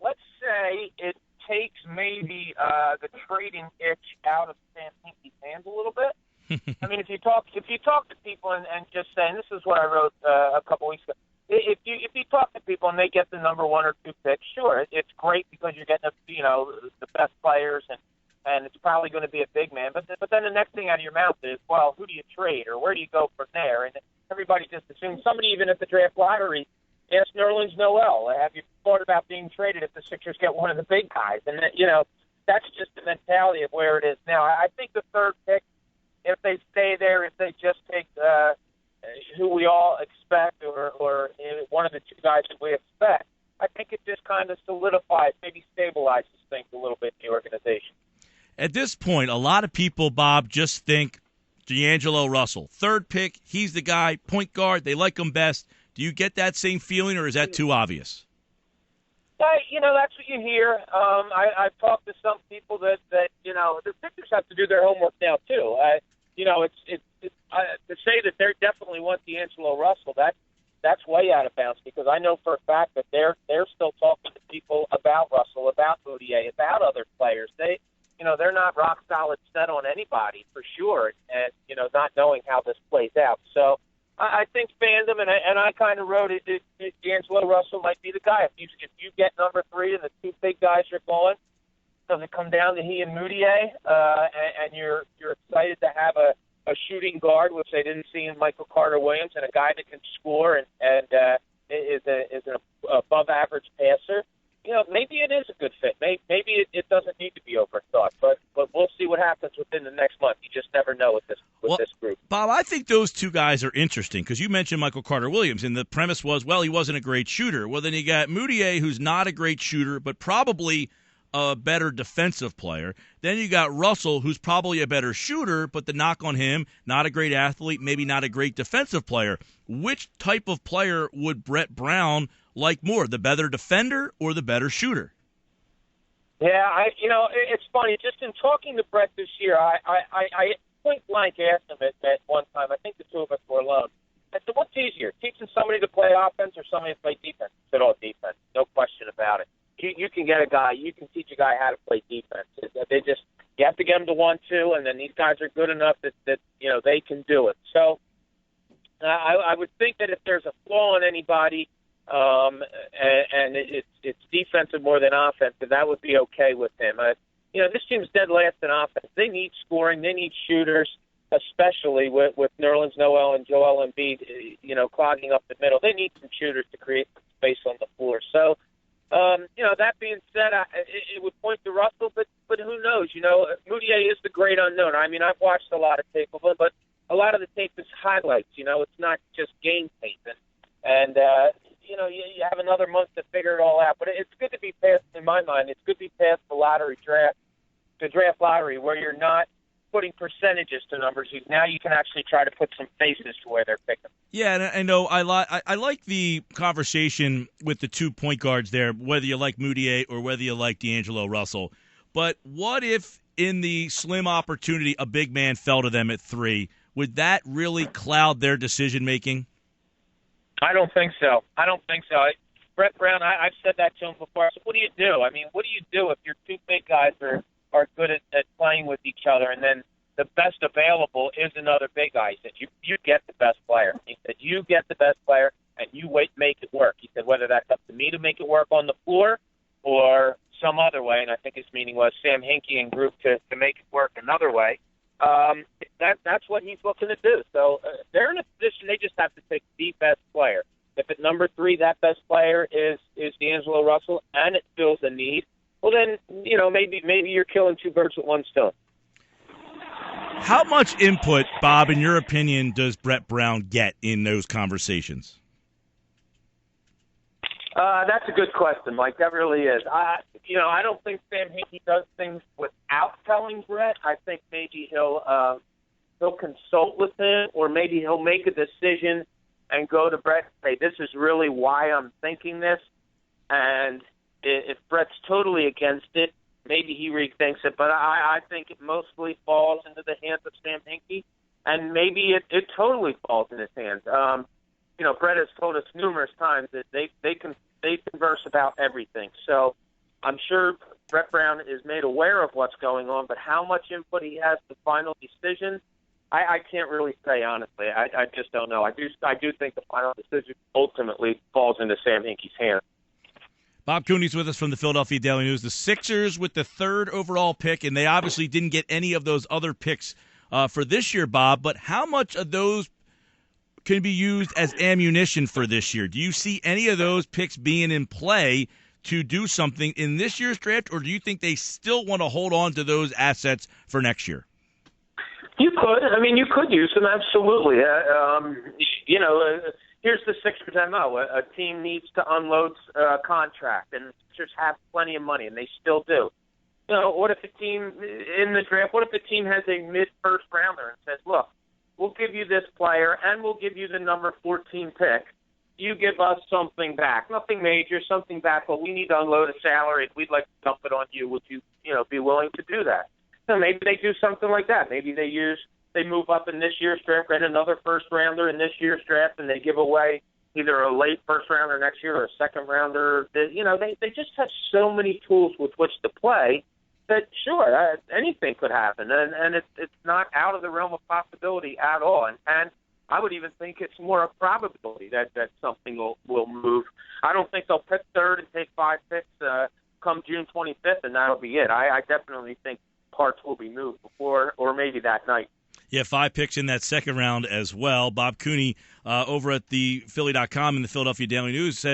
Let's say it takes maybe the trading itch out of Sam Hinkie's hands a little bit. I mean, if you talk to people and just say, and this is what I wrote a couple weeks ago. If you talk to people and they get the number 1 or 2 pick, sure, it's great because you're getting the best players and it's probably going to be a big man. But then the next thing out of your mouth is, well, who do you trade or where do you go from there? And everybody just assumes somebody even at the draft lottery asked Nerlens Noel, have you thought about being traded if the Sixers get one of the big guys? And that's just the mentality of where it is now. I think the 3rd pick, if they stay there, if they just take who we all expect or one of the 2 guys that we expect, I think it just kind of solidifies, maybe stabilizes things a little bit in the organization. At this point, a lot of people, Bob, just think D'Angelo Russell. 3rd pick, he's the guy, point guard, they like him best. Do you get that same feeling, or is that too obvious? That's what you hear. I've talked to some people that the Sixers have to do their homework now, too. To say that they definitely want D'Angelo Russell, that's way out of bounds because I know for a fact that they're still talking to people about Russell, about Mudiay, about other players. They're not rock solid set on anybody for sure, and not knowing how this plays out. So I think fandom, and I kind of wrote it. D'Angelo Russell might be the guy. If you get number 3 and the 2 big guys are going, does it come down to he and Mudiay? And you're excited to have a shooting guard, which they didn't see in Michael Carter-Williams, and a guy that can score and is an above-average passer. Maybe it is a good fit. Maybe it doesn't need to be overthought, but we'll see what happens within the next month. You just never know with this group. Bob, I think those 2 guys are interesting because you mentioned Michael Carter-Williams, and the premise was, well, he wasn't a great shooter. Well, then you got Mudiay, who's not a great shooter, but probably a better defensive player. Then you got Russell, who's probably a better shooter, but the knock on him, not a great athlete, maybe not a great defensive player. Which type of player would Brett Brown like more, the better defender or the better shooter? Yeah, it's funny. Just in talking to Brett this year, I point blank asked him at one time. I think the 2 of us were alone. I said, "What's easier, teaching somebody to play offense or somebody to play defense?" He said, "Oh, defense, no question about it. You can get a guy, you can teach a guy how to play defense. You have to get them to want to, and then these guys are good enough that they can do it." So I would think that if there's a flaw in anybody, and it's defensive more than offensive, that would be okay with him. This team's dead last in offense. They need scoring. They need shooters, especially with Nerlens, Noel, and Joel Embiid, clogging up the middle. They need some shooters to create some space on the floor. So, that being said, it would point to Russell, but who knows? Mudiay is the great unknown. I mean, I've watched a lot of tape of him, but a lot of the tape is highlights. It's not just game tape. And you have another month to figure it all out. But it's good to be past, in my mind, it's good to be past the draft lottery, where you're not putting percentages to numbers. Now you can actually try to put some faces to where they're picking. Yeah, and I know I like the conversation with the 2 point guards there, whether you like Mudiay or whether you like D'Angelo Russell. But what if in the slim opportunity a big man fell to them at 3? Would that really cloud their decision-making? I don't think so. Brett Brown, I've said that to him before. I said, what do you do? I mean, what do you do if your 2 big guys are good at playing with each other, and then the best available is another big guy? He said, you get the best player. He said, you get the best player, and you make it work. He said, whether that's up to me to make it work on the floor or some other way, and I think his meaning was Sam Hinkie and group to make it work another way. That's what he's looking to do. So they're in a position, they just have to pick the best player. If at number 3 that best player is D'Angelo Russell and it fills a need, well then, maybe you're killing 2 birds with 1 stone. How much input, Bob, in your opinion, does Brett Brown get in those conversations? That's a good question, Mike. That really is. I don't think Sam Hinkie does things without telling Brett. I think maybe he'll consult with him, or maybe he'll make a decision and go to Brett and say, "This is really why I'm thinking this." And if Brett's totally against it, maybe he rethinks it. But I think it mostly falls into the hands of Sam Hinkie, and maybe it totally falls in his hands. Brett has told us numerous times that they converse about everything. So I'm sure Brett Brown is made aware of what's going on, but how much input he has to the final decision, I can't really say, honestly. I just don't know. I do think the final decision ultimately falls into Sam Hinkie's hands. Bob Cooney's with us from the Philadelphia Daily News. The Sixers with the 3rd overall pick, and they obviously didn't get any of those other picks for this year, Bob, but how much of those can be used as ammunition for this year? Do you see any of those picks being in play to do something in this year's draft, or do you think they still want to hold on to those assets for next year? You could. I mean, you could use them, absolutely. Here's the Sixers MO. A team needs to unload a contract, and Sixers have plenty of money, and they still do. What if a team in the draft, what if the team has a mid-first rounder and says, look, we'll give you this player, and we'll give you the number 14 pick. You give us something back. Nothing major, something back, but we need to unload a salary. We'd like to dump it on you. Would you, be willing to do that? So maybe they do something like that. Maybe they move up in this year's draft, get another first rounder in this year's draft, and they give away either a late first rounder next year or a second rounder. They just have so many tools with which to play that, sure, anything could happen. And it's not out of the realm of possibility at all. And I would even think it's more a probability that something will move. I don't think they'll pick 3rd and take 5 picks come June 25th, and that'll be it. I definitely think parts will be moved before or maybe that night. Yeah, 5 picks in that second round as well. Bob Cooney over at the Philly.com and the Philadelphia Daily News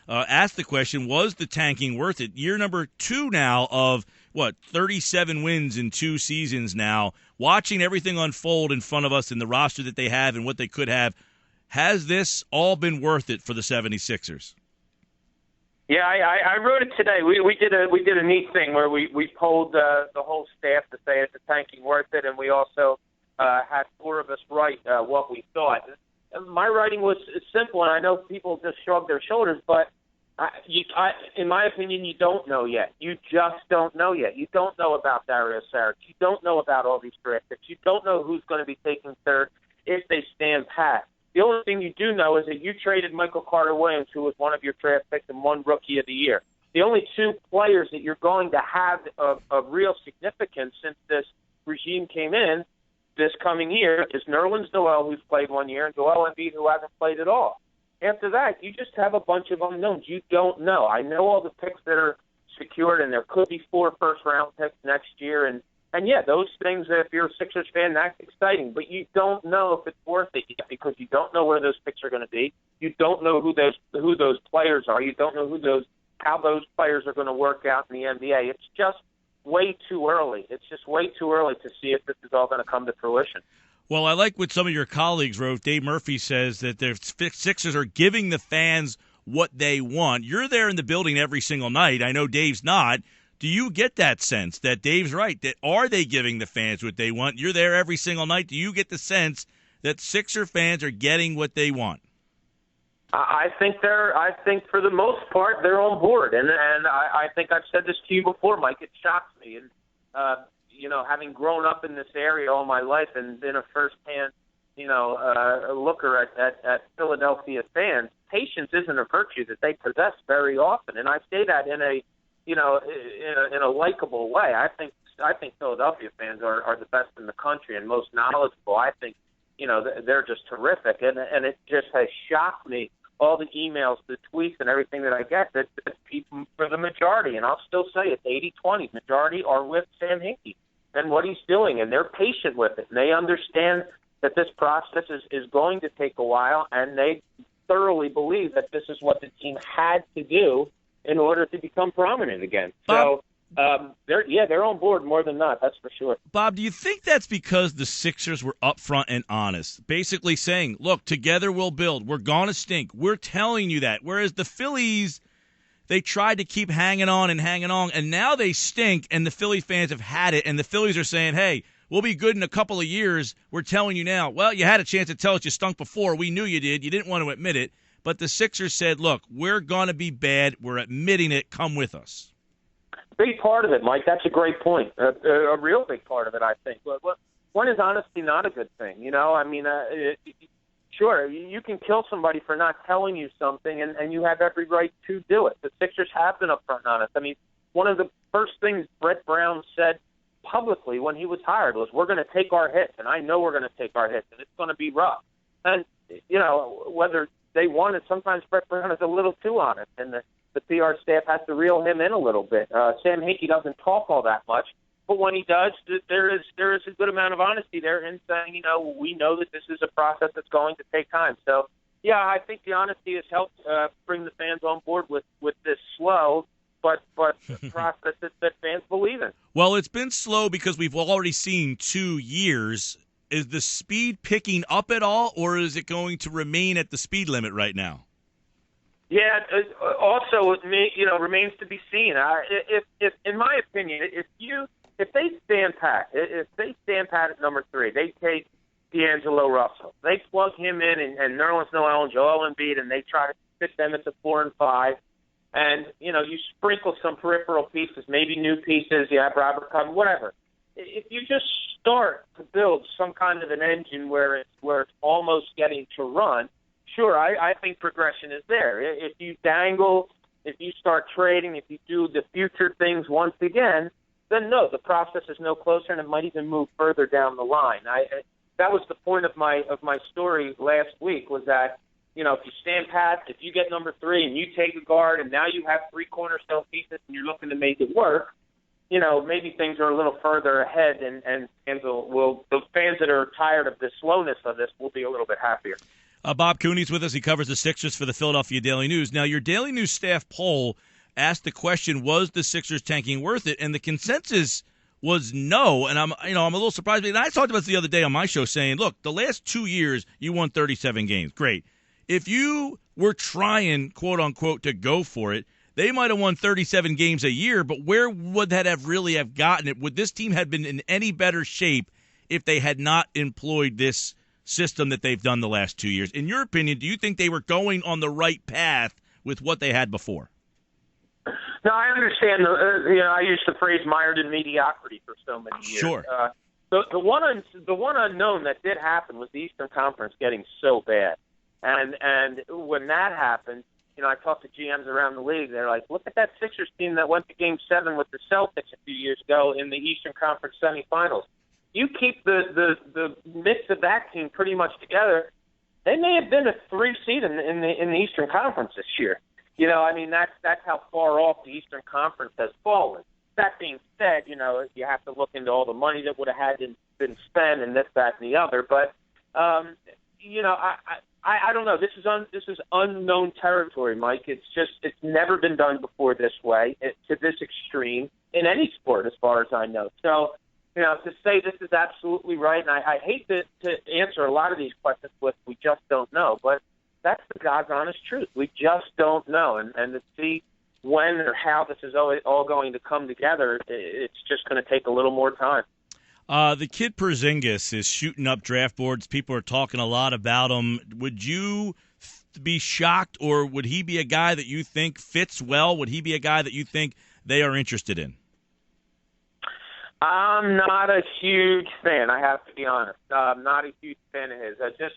asked the question, was the tanking worth it? Year number 2 now of, 37 wins in 2 seasons now. Watching everything unfold in front of us in the roster that they have and what they could have, has this all been worth it for the 76ers? Yeah, I wrote it today. We did a neat thing where we polled the whole staff to say is the tanking worth it, and we also had 4 of us write what we thought. My writing was simple, and I know people just shrug their shoulders, but in my opinion, you don't know yet. You just don't know yet. You don't know about Darius Saric. You don't know about all these draft picks. You don't know who's going to be taking 3rd if they stand pat. The only thing you do know is that you traded Michael Carter-Williams, who was one of your draft picks and one Rookie of the Year. The only 2 players that you're going to have of real significance since this regime came in this coming year is Nerlens Noel, who's played 1 year, and Joel Embiid, who hasn't played at all. After that, you just have a bunch of unknowns. You don't know. I know all the picks that are secured, and there could be 4 first-round picks next year, and yeah, those things, if you're a Sixers fan, that's exciting. But you don't know if it's worth it yet because you don't know where those picks are going to be. You don't know who those players are. You don't know how those players are going to work out in the NBA. It's just way too early. It's just way too early to see if this is all going to come to fruition. Well, I like what some of your colleagues wrote. Dave Murphy says that the Sixers are giving the fans what they want. You're there in the building every single night. I know Dave's not. Do you get that sense that Dave's right? That are they giving the fans what they want? You're there every single night. Do you get the sense that Sixer fans are getting what they want? I think for the most part they're on board, and I think I've said this to you before, Mike. It shocks me, and having grown up in this area all my life and been a firsthand looker at Philadelphia fans, patience isn't a virtue that they possess very often, and I say that in a likable way. I think Philadelphia fans are the best in the country and most knowledgeable. I think they're just terrific, and it just has shocked me, all the emails, the tweets, and everything that I get, that people, for the majority, and I'll still say it's 80-20, majority are with Sam Hinkie and what he's doing, and they're patient with it, and they understand that this process is going to take a while, and they thoroughly believe that this is what the team had to do in order to become prominent again. So they're on board more than not, that's for sure. Bob, do you think that's because the Sixers were upfront and honest, basically saying, look, together we'll build, we're going to stink, we're telling you that, whereas the Phillies, they tried to keep hanging on, and now they stink, and the Philly fans have had it, and the Phillies are saying, hey, we'll be good in a couple of years, we're telling you now. Well, you had a chance to tell us you stunk before, we knew you did, you didn't want to admit it, but the Sixers said, look, we're going to be bad, we're admitting it, come with us. Big part of it, Mike. That's a great point. A real big part of it, I think. When is honesty not a good thing? Sure, you can kill somebody for not telling you something, and you have every right to do it. The Sixers have been upfront and honest. I mean, one of the first things Brett Brown said publicly when he was hired was, we're going to take our hits, and I know we're going to take our hits, and it's going to be rough. And, whether they want it, sometimes Brett Brown is a little too honest, and the PR staff has to reel him in a little bit. Sam Hinkie doesn't talk all that much, but when he does, there is a good amount of honesty there in saying, we know that this is a process that's going to take time. So, yeah, I think the honesty has helped bring the fans on board with this slow but process that fans believe in. Well, it's been slow because we've already seen 2 years. Is the speed picking up at all, or is it going to remain at the speed limit right now? Yeah, also, remains to be seen. If in my opinion, if they stand pat at number 3, they take D'Angelo Russell, they plug him in and Nerlens, Noel, and Joel Embiid, and they try to fit them into 4 and 5. And, you sprinkle some peripheral pieces, maybe new pieces, Robert Covington, whatever. If you just start to build some kind of an engine where it's almost getting to run, sure, I think progression is there. If you dangle, if you start trading, if you do the future things once again, then no, the process is no closer, and it might even move further down the line. That was the point of my story last week, was that, if you stand pat, if you get number 3 and you take a guard, and now you have 3 cornerstone pieces and you're looking to make it work, maybe things are a little further ahead, and the fans that are tired of the slowness of this will be a little bit happier. Bob Cooney's with us. He covers the Sixers for the Philadelphia Daily News. Now, your Daily News staff poll asked the question, was the Sixers tanking worth it? And the consensus was no. And I'm a little surprised. And I talked about this the other day on my show saying, look, the last 2 years, you won 37 games. Great. If you were trying, quote unquote, to go for it, they might have won 37 games a year, but where would that have really have gotten it? Would this team have been in any better shape if they had not employed this system that they've done the last 2 years? In your opinion, do you think they were going on the right path with what they had before? No, I understand. I used the phrase mired in mediocrity for so many years. Sure. The one unknown that did happen was the Eastern Conference getting so bad. And when that happened, I talked to GMs around the league. They're like, look at that Sixers team that went to Game 7 with the Celtics a few years ago in the Eastern Conference semifinals. You keep the mix of that team pretty much together, they may have been a 3 seed in the Eastern Conference this year. That's how far off the Eastern Conference has fallen. That being said, you have to look into all the money that would have had been spent and this, that, and the other. But I don't know. This is unknown territory, Mike. It's never been done before this way, to this extreme in any sport, as far as I know. So, to say this is absolutely right, and I hate to answer a lot of these questions with we just don't know, but that's the God's honest truth. We just don't know, and to see when or how this is all going to come together, it's just going to take a little more time. The kid Porzingis is shooting up draft boards. People are talking a lot about him. Would you be shocked, or would he be a guy that you think fits well? Would he be a guy that you think they are interested in? I'm not a huge fan, I have to be honest. I'm not a huge fan of his. Just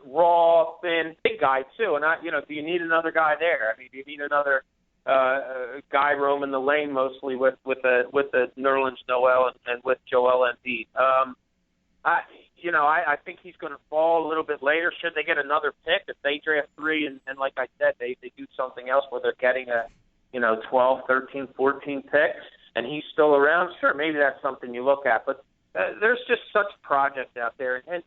raw, thin, big guy, too. And, do you need another guy there? I mean, do you need another guy roaming the lane mostly with the Nerlens, Noel, and with Joel Embiid? I think he's going to fall a little bit later. Should they get another pick? If they draft 3 and like I said, they do something else where they're getting a 12, 13, 14 pick, and he's still around, sure, maybe that's something you look at. But there's just such projects out there. And,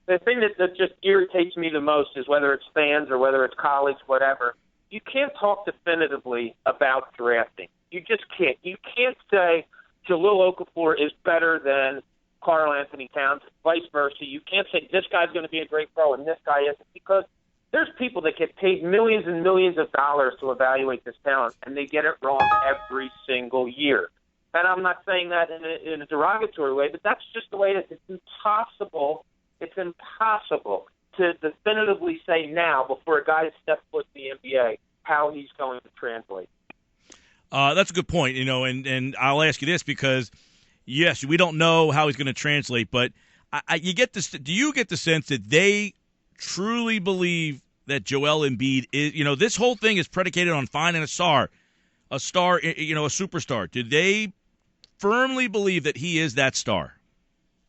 the thing that just irritates me the most is whether it's fans or whether it's colleagues, whatever, you can't talk definitively about drafting. You just can't. You can't say Jahlil Okafor is better than Karl Anthony Towns, vice versa. You can't say this guy's going to be a great pro and this guy isn't, because there's people that get paid millions and millions of dollars to evaluate this talent, and they get it wrong every single year. And I'm not saying that in a derogatory way, but that's just the way it is. It's impossible. It's impossible to definitively say now, before a guy steps foot in the NBA, how he's going to translate. That's a good point, and I'll ask you this because, yes, we don't know how he's going to translate, but you get this. Do you get the sense that they truly believe that Joel Embiid is? This whole thing is predicated on finding a star, a superstar. Do they firmly believe that he is that star?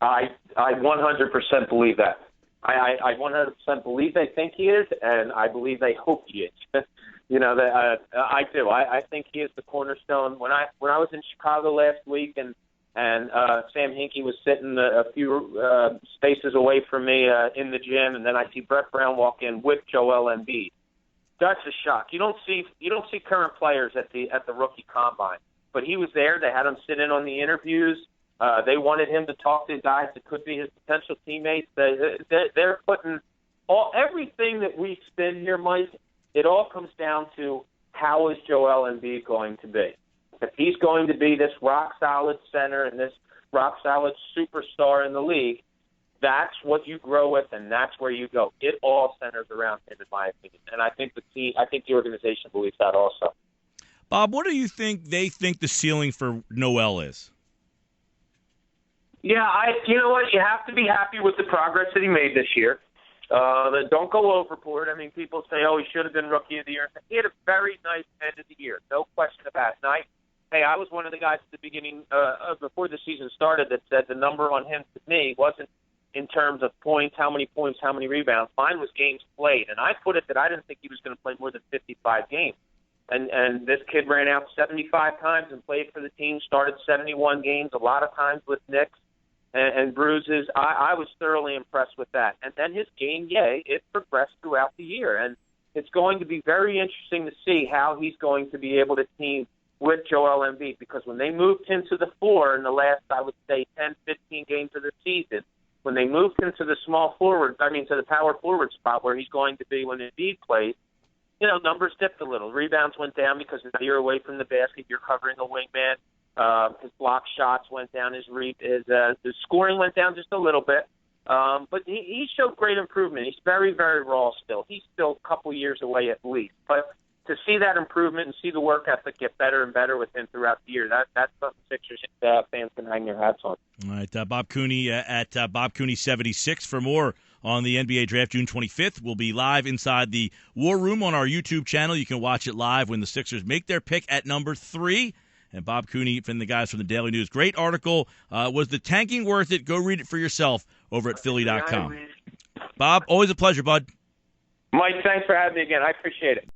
I 100% believe that. I 100% believe they think he is, and I believe they hope he is. I do. I think he is the cornerstone. When I was in Chicago last week, and Sam Hinkie was sitting a few spaces away from me in the gym, and then I see Brett Brown walk in with Joel Embiid. That's a shock. You don't see current players at the rookie combine, but he was there. They had him sit in on the interviews. They wanted him to talk to guys that could be his potential teammates. They're putting everything that we spin here, Mike. It all comes down to how is Joel Embiid going to be. If he's going to be this rock-solid center and this rock-solid superstar in the league, that's what you grow with, and that's where you go. It all centers around him, in my opinion. And I think the organization believes that also. Bob, what do you think they think the ceiling for Noel is? Yeah, you know what? You have to be happy with the progress that he made this year. Don't go overboard. I mean, people say, he should have been Rookie of the Year. He had a very nice end of the year, no question about it. And I was one of the guys at the beginning, before the season started, that said the number on him to me wasn't in terms of points, how many rebounds. Mine was games played. And I put it that I didn't think he was going to play more than 55 games. And this kid ran out 75 times and played for the team, started 71 games, a lot of times with nicks and bruises. I was thoroughly impressed with that. And then his game, it progressed throughout the year. And it's going to be very interesting to see how he's going to be able to team with Joel Embiid, because when they moved him to the floor in the last, I would say, 10, 15 games of the season, when they moved him to the to the power forward spot where he's going to be when Embiid plays, numbers dipped a little. Rebounds went down because now you're away from the basket, you're covering a wingman. His block shots went down. His scoring went down just a little bit. But he showed great improvement. He's very, very raw still. He's still a couple years away at least. But to see that improvement and see the work ethic get better and better with him throughout the year, that's something Sixers fans can hang their hats on. All right, Bob Cooney at Bob Cooney 76 for more on the NBA Draft June 25th. We'll be live inside the War Room on our YouTube channel. You can watch it live when the Sixers make their pick at number 3. And Bob Cooney from the guys from the Daily News. Great article. Was the tanking worth it? Go read it for yourself over at Philly.com. Bob, always a pleasure, bud. Mike, thanks for having me again. I appreciate it.